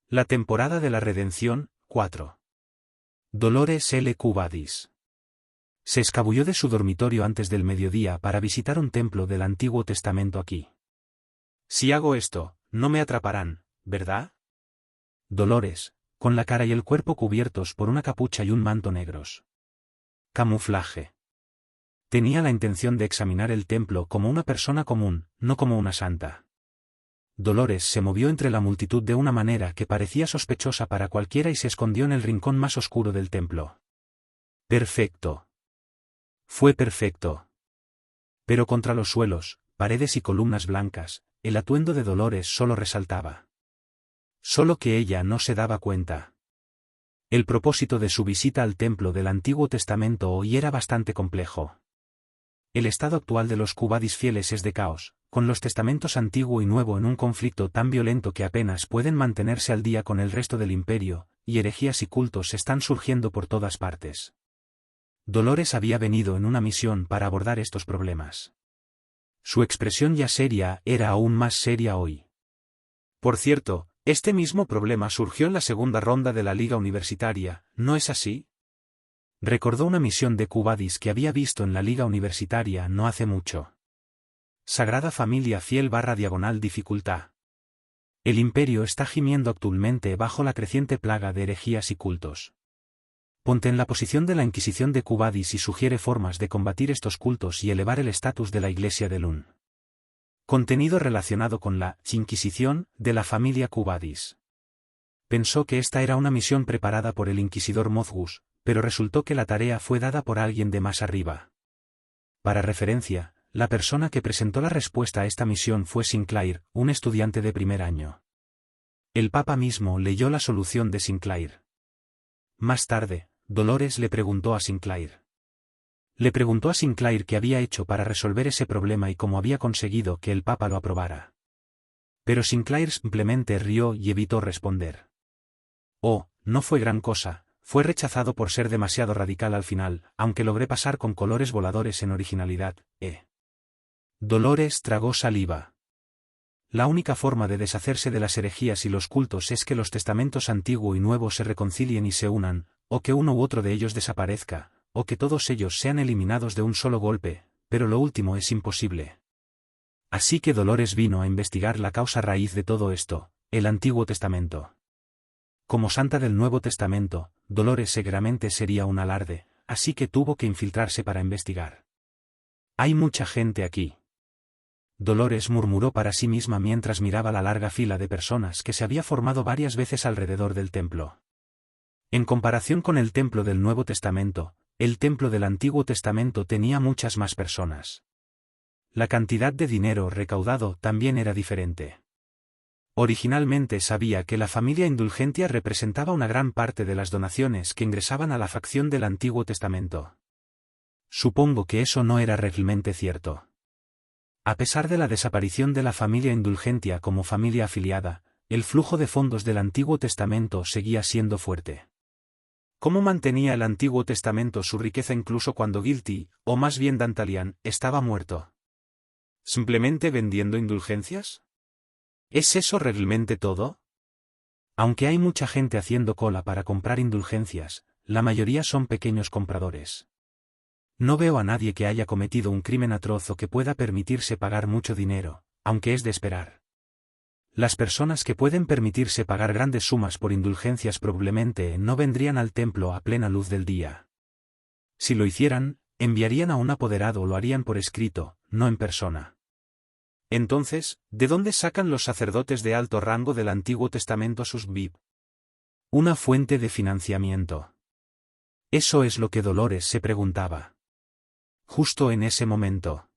La temporada de la redención, 4. Dolores L. Cubadis. Se escabulló de su dormitorio antes del mediodía para visitar un templo del Antiguo Testamento aquí. Si hago esto, no me atraparán, ¿verdad? Dolores, con la cara y el cuerpo cubiertos por una capucha y un manto negros. Camuflaje. Tenía la intención de examinar el templo como una persona común, no como una santa. Dolores se movió entre la multitud de una manera que parecía sospechosa para cualquiera y se escondió en el rincón más oscuro del templo. Perfecto. Fue perfecto. Pero contra los suelos, paredes y columnas blancas, el atuendo de Dolores solo resaltaba. Solo que ella no se daba cuenta. El propósito de su visita al templo del Antiguo Testamento hoy era bastante complejo. El estado actual de los Cubadis fieles es de caos, con los testamentos antiguo y nuevo en un conflicto tan violento que apenas pueden mantenerse al día con el resto del imperio, y herejías y cultos están surgiendo por todas partes. Dolores había venido en una misión para abordar estos problemas. Su expresión ya seria era aún más seria hoy. Por cierto, este mismo problema surgió en la segunda ronda de la Liga Universitaria, ¿no es así? Recordó una misión de Cubadis que había visto en la Liga Universitaria no hace mucho. Sagrada Familia Fiel / dificultad. El imperio está gimiendo actualmente bajo la creciente plaga de herejías y cultos. Ponte en la posición de la Inquisición de Cubadis y sugiere formas de combatir estos cultos y elevar el estatus de la Iglesia de Lun. Contenido relacionado con la Inquisición de la familia Cubadis. Pensó que esta era una misión preparada por el inquisidor Mozgus, pero resultó que la tarea fue dada por alguien de más arriba. Para referencia, la persona que presentó la respuesta a esta misión fue Sinclair, un estudiante de primer año. El Papa mismo leyó la solución de Sinclair. Más tarde, Dolores le preguntó a Sinclair. Le preguntó a Sinclair qué había hecho para resolver ese problema y cómo había conseguido que el Papa lo aprobara. Pero Sinclair simplemente rió y evitó responder. Oh, no fue gran cosa, fue rechazado por ser demasiado radical al final, aunque logré pasar con colores voladores en originalidad, Dolores tragó saliva. La única forma de deshacerse de las herejías y los cultos es que los testamentos antiguo y nuevo se reconcilien y se unan, o que uno u otro de ellos desaparezca, o que todos ellos sean eliminados de un solo golpe, pero lo último es imposible. Así que Dolores vino a investigar la causa raíz de todo esto, el Antiguo Testamento. Como santa del Nuevo Testamento, Dolores seguramente sería un alarde, así que tuvo que infiltrarse para investigar. Hay mucha gente aquí. Dolores murmuró para sí misma mientras miraba la larga fila de personas que se había formado varias veces alrededor del templo. En comparación con el templo del Nuevo Testamento, el templo del Antiguo Testamento tenía muchas más personas. La cantidad de dinero recaudado también era diferente. Originalmente sabía que la familia Indulgentia representaba una gran parte de las donaciones que ingresaban a la facción del Antiguo Testamento. Supongo que eso no era realmente cierto. A pesar de la desaparición de la familia Indulgentia como familia afiliada, el flujo de fondos del Antiguo Testamento seguía siendo fuerte. ¿Cómo mantenía el Antiguo Testamento su riqueza incluso cuando Guilty, o más bien Dantalian, estaba muerto? ¿Simplemente vendiendo indulgencias? ¿Es eso realmente todo? Aunque hay mucha gente haciendo cola para comprar indulgencias, la mayoría son pequeños compradores. No veo a nadie que haya cometido un crimen atroz o que pueda permitirse pagar mucho dinero, aunque es de esperar. Las personas que pueden permitirse pagar grandes sumas por indulgencias probablemente no vendrían al templo a plena luz del día. Si lo hicieran, enviarían a un apoderado o lo harían por escrito, no en persona. Entonces, ¿de dónde sacan los sacerdotes de alto rango del Antiguo Testamento sus VIP? Una fuente de financiamiento. Eso es lo que Dolores se preguntaba. Justo en ese momento.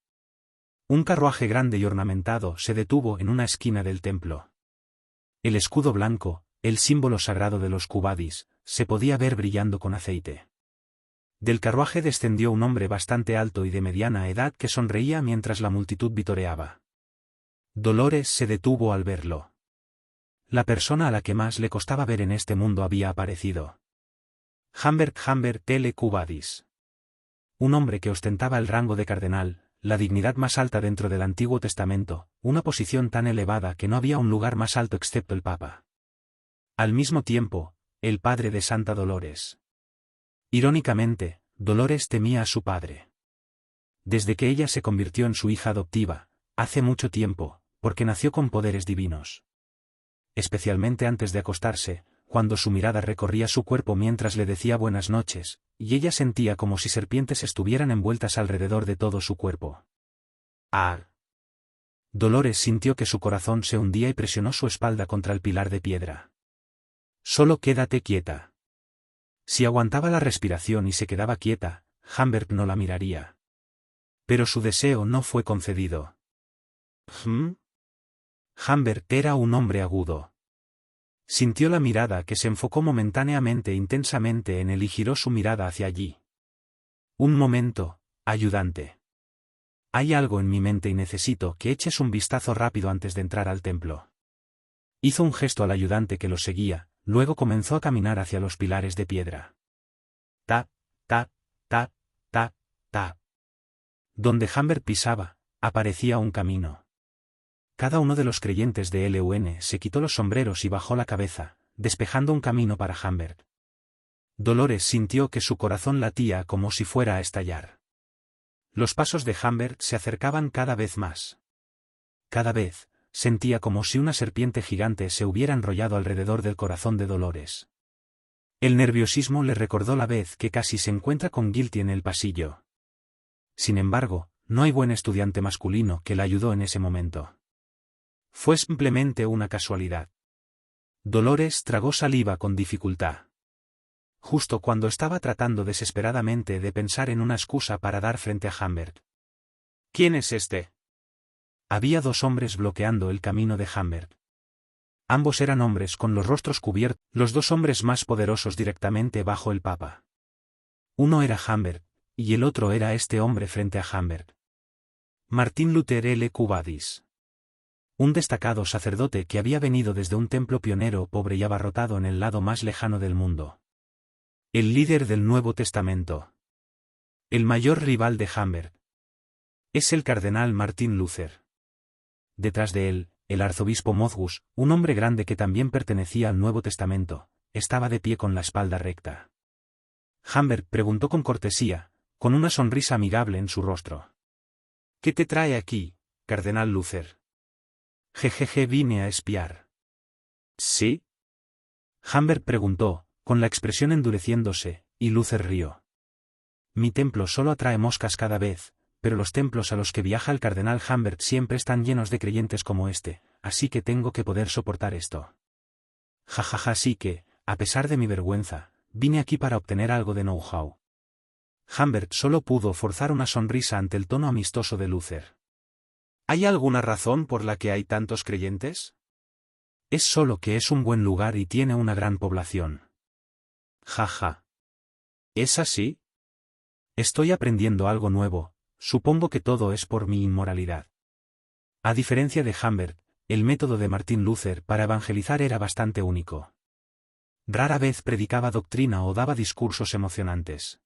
Un carruaje grande y ornamentado se detuvo en una esquina del templo. El escudo blanco, el símbolo sagrado de los Cubadis, se podía ver brillando con aceite. Del carruaje descendió un hombre bastante alto y de mediana edad que sonreía mientras la multitud vitoreaba. Dolores se detuvo al verlo. La persona a la que más le costaba ver en este mundo había aparecido. Humbert T. Cubadis. Un hombre que ostentaba el rango de cardenal, la dignidad más alta dentro del Antiguo Testamento, una posición tan elevada que no había un lugar más alto excepto el Papa. Al mismo tiempo, el padre de Santa Dolores. Irónicamente, Dolores temía a su padre. Desde que ella se convirtió en su hija adoptiva, hace mucho tiempo, porque nació con poderes divinos. Especialmente antes de acostarse, cuando su mirada recorría su cuerpo mientras le decía buenas noches, y ella sentía como si serpientes estuvieran envueltas alrededor de todo su cuerpo. ¡Ah! Dolores sintió que su corazón se hundía y presionó su espalda contra el pilar de piedra. Solo quédate quieta. Si aguantaba la respiración y se quedaba quieta, Humbert no la miraría. Pero su deseo no fue concedido. Humbert era un hombre agudo. Sintió la mirada que se enfocó momentáneamente e intensamente en él y giró su mirada hacia allí. Un momento, ayudante. Hay algo en mi mente y necesito que eches un vistazo rápido antes de entrar al templo. Hizo un gesto al ayudante que lo seguía, luego comenzó a caminar hacia los pilares de piedra. Tap, tap, tap, tap, tap. Donde Humbert pisaba, aparecía un camino. Cada uno de los creyentes de LUN se quitó los sombreros y bajó la cabeza, despejando un camino para Humbert. Dolores sintió que su corazón latía como si fuera a estallar. Los pasos de Humbert se acercaban cada vez más. Cada vez, sentía como si una serpiente gigante se hubiera enrollado alrededor del corazón de Dolores. El nerviosismo le recordó la vez que casi se encuentra con Guilty en el pasillo. Sin embargo, no hay buen estudiante masculino que la ayudó en ese momento. Fue simplemente una casualidad. Dolores tragó saliva con dificultad. Justo cuando estaba tratando desesperadamente de pensar en una excusa para dar frente a Humbert. ¿Quién es este? Había dos hombres bloqueando el camino de Humbert. Ambos eran hombres con los rostros cubiertos, los dos hombres más poderosos directamente bajo el Papa. Uno era Humbert, y el otro era este hombre frente a Humbert. Martín Luther L. Cubadis. Un destacado sacerdote que había venido desde un templo pionero pobre y abarrotado en el lado más lejano del mundo. El líder del Nuevo Testamento. El mayor rival de Humbert. Es el cardenal Martín Luther. Detrás de él, el arzobispo Mozgus, un hombre grande que también pertenecía al Nuevo Testamento, estaba de pie con la espalda recta. Humbert preguntó con cortesía, con una sonrisa amigable en su rostro. ¿Qué te trae aquí, cardenal Luther? Jejeje, vine a espiar. ¿Sí? Humbert preguntó, con la expresión endureciéndose, y Luther rió. Mi templo solo atrae moscas cada vez, pero los templos a los que viaja el cardenal Humbert siempre están llenos de creyentes como este, así que tengo que poder soportar esto. Jajaja, así que, a pesar de mi vergüenza, vine aquí para obtener algo de know-how. Humbert solo pudo forzar una sonrisa ante el tono amistoso de Luther. ¿Hay alguna razón por la que hay tantos creyentes? Es solo que es un buen lugar y tiene una gran población. Jaja. ¿Es así? Estoy aprendiendo algo nuevo, supongo que todo es por mi inmoralidad. A diferencia de Humbert, el método de Martín Luther para evangelizar era bastante único. Rara vez predicaba doctrina o daba discursos emocionantes.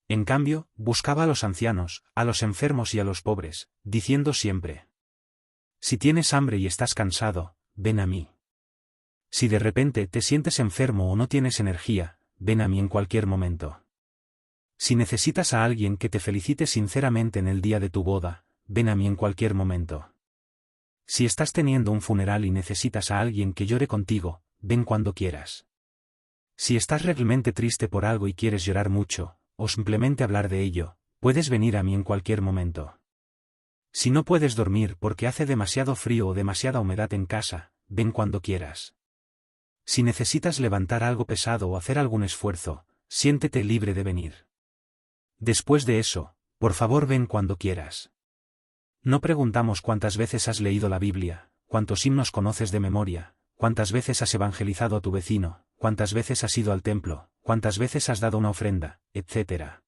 En cambio, buscaba a los ancianos, a los enfermos y a los pobres, diciendo siempre: si tienes hambre y estás cansado, ven a mí. Si de repente te sientes enfermo o no tienes energía, ven a mí en cualquier momento. Si necesitas a alguien que te felicite sinceramente en el día de tu boda, ven a mí en cualquier momento. Si estás teniendo un funeral y necesitas a alguien que llore contigo, ven cuando quieras. Si estás realmente triste por algo y quieres llorar mucho, o simplemente hablar de ello, puedes venir a mí en cualquier momento. Si no puedes dormir porque hace demasiado frío o demasiada humedad en casa, ven cuando quieras. Si necesitas levantar algo pesado o hacer algún esfuerzo, siéntete libre de venir. Después de eso, por favor ven cuando quieras. No preguntamos cuántas veces has leído la Biblia, cuántos himnos conoces de memoria, cuántas veces has evangelizado a tu vecino, cuántas veces has ido al templo, cuántas veces has dado una ofrenda, etc.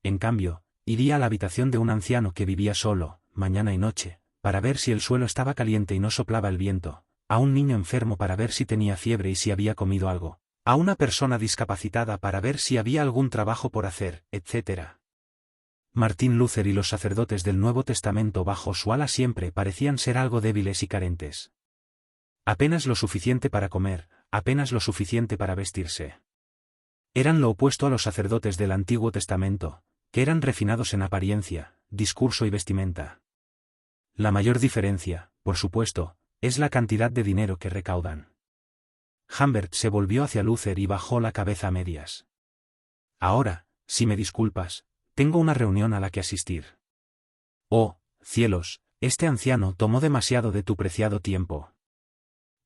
En cambio, iría a la habitación de un anciano que vivía solo, mañana y noche, para ver si el suelo estaba caliente y no soplaba el viento, a un niño enfermo para ver si tenía fiebre y si había comido algo, a una persona discapacitada para ver si había algún trabajo por hacer, etc. Martín Luther y los sacerdotes del Nuevo Testamento bajo su ala siempre parecían ser algo débiles y carentes. Apenas lo suficiente para comer, apenas lo suficiente para vestirse. Eran lo opuesto a los sacerdotes del Antiguo Testamento, que eran refinados en apariencia, discurso y vestimenta. La mayor diferencia, por supuesto, es la cantidad de dinero que recaudan. Humbert se volvió hacia Luther y bajó la cabeza a medias. Ahora, si me disculpas, tengo una reunión a la que asistir. Oh, cielos, este anciano tomó demasiado de tu preciado tiempo.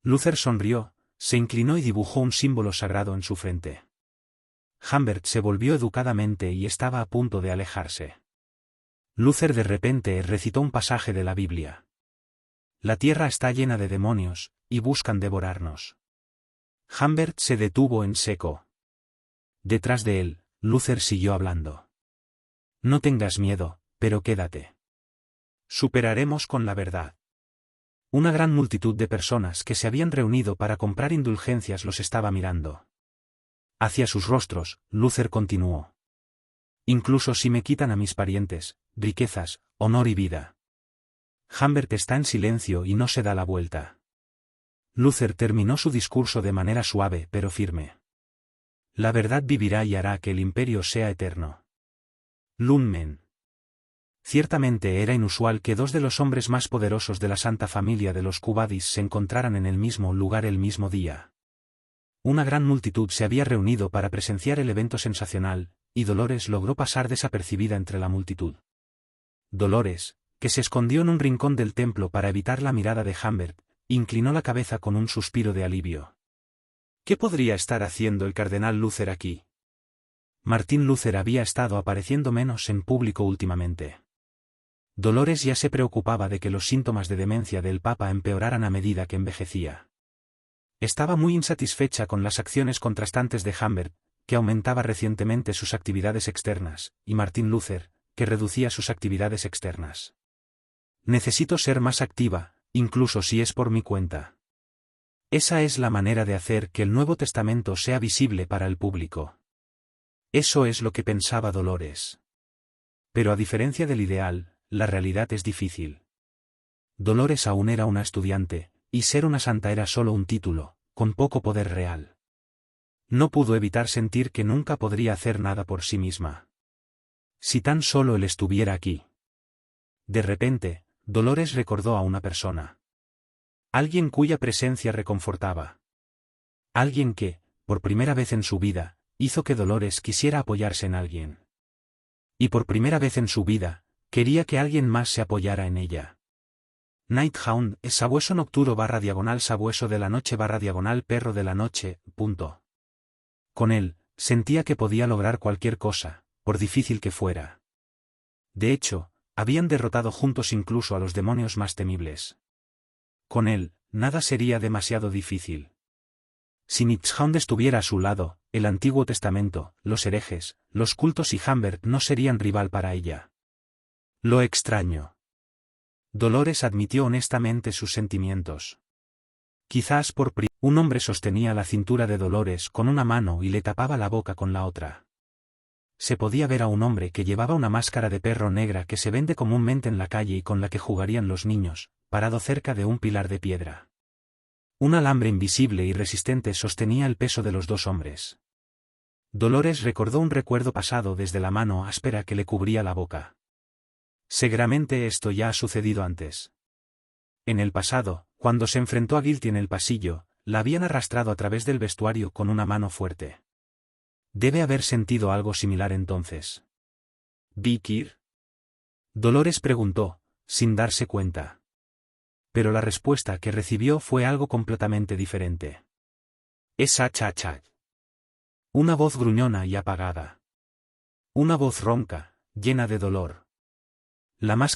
Luther sonrió, se inclinó y dibujó un símbolo sagrado en su frente. Humbert se volvió educadamente y estaba a punto de alejarse. Luther de repente recitó un pasaje de la Biblia. La tierra está llena de demonios, y buscan devorarnos. Humbert se detuvo en seco. Detrás de él, Luther siguió hablando. No tengas miedo, pero quédate. Superaremos con la verdad. Una gran multitud de personas que se habían reunido para comprar indulgencias los estaba mirando. Hacia sus rostros, Luther continuó. Incluso si me quitan a mis parientes, riquezas, honor y vida. Humbert está en silencio y no se da la vuelta. Luther terminó su discurso de manera suave pero firme. La verdad vivirá y hará que el imperio sea eterno. Lumen. Ciertamente era inusual que dos de los hombres más poderosos de la Santa Familia de los Cubadis se encontraran en el mismo lugar el mismo día. Una gran multitud se había reunido para presenciar el evento sensacional, y Dolores logró pasar desapercibida entre la multitud. Dolores, que se escondió en un rincón del templo para evitar la mirada de Humbert, inclinó la cabeza con un suspiro de alivio. ¿Qué podría estar haciendo el cardenal Luther aquí? Martín Luther había estado apareciendo menos en público últimamente. Dolores ya se preocupaba de que los síntomas de demencia del Papa empeoraran a medida que envejecía. Estaba muy insatisfecha con las acciones contrastantes de Humbert, que aumentaba recientemente sus actividades externas, y Martín Luther, que reducía sus actividades externas. Necesito ser más activa, incluso si es por mi cuenta. Esa es la manera de hacer que el Nuevo Testamento sea visible para el público. Eso es lo que pensaba Dolores. Pero a diferencia del ideal, la realidad es difícil. Dolores aún era una estudiante, y ser una santa era solo un título, con poco poder real. No pudo evitar sentir que nunca podría hacer nada por sí misma. Si tan solo él estuviera aquí. De repente, Dolores recordó a una persona. Alguien cuya presencia reconfortaba. Alguien que, por primera vez en su vida, hizo que Dolores quisiera apoyarse en alguien. Y por primera vez en su vida, quería que alguien más se apoyara en ella. Nighthound es sabueso nocturno / sabueso de la noche / perro de la noche, . Con él, sentía que podía lograr cualquier cosa, por difícil que fuera. De hecho, habían derrotado juntos incluso a los demonios más temibles. Con él, nada sería demasiado difícil. Si Nighthound estuviera a su lado, el Antiguo Testamento, los herejes, los cultos y Humbert no serían rival para ella. Lo extraño. Dolores admitió honestamente sus sentimientos. Quizás un hombre sostenía la cintura de Dolores con una mano y le tapaba la boca con la otra. Se podía ver a un hombre que llevaba una máscara de perro negra que se vende comúnmente en la calle y con la que jugarían los niños, parado cerca de un pilar de piedra. Un alambre invisible y resistente sostenía el peso de los dos hombres. Dolores recordó un recuerdo pasado desde la mano áspera que le cubría la boca. Seguramente esto ya ha sucedido antes. En el pasado, cuando se enfrentó a Guilty en el pasillo, la habían arrastrado a través del vestuario con una mano fuerte. Debe haber sentido algo similar entonces. ¿Vikir? Dolores preguntó, sin darse cuenta. Pero la respuesta que recibió fue algo completamente diferente. Esa cha-cha. Una voz gruñona y apagada. Una voz ronca, llena de dolor. La máscara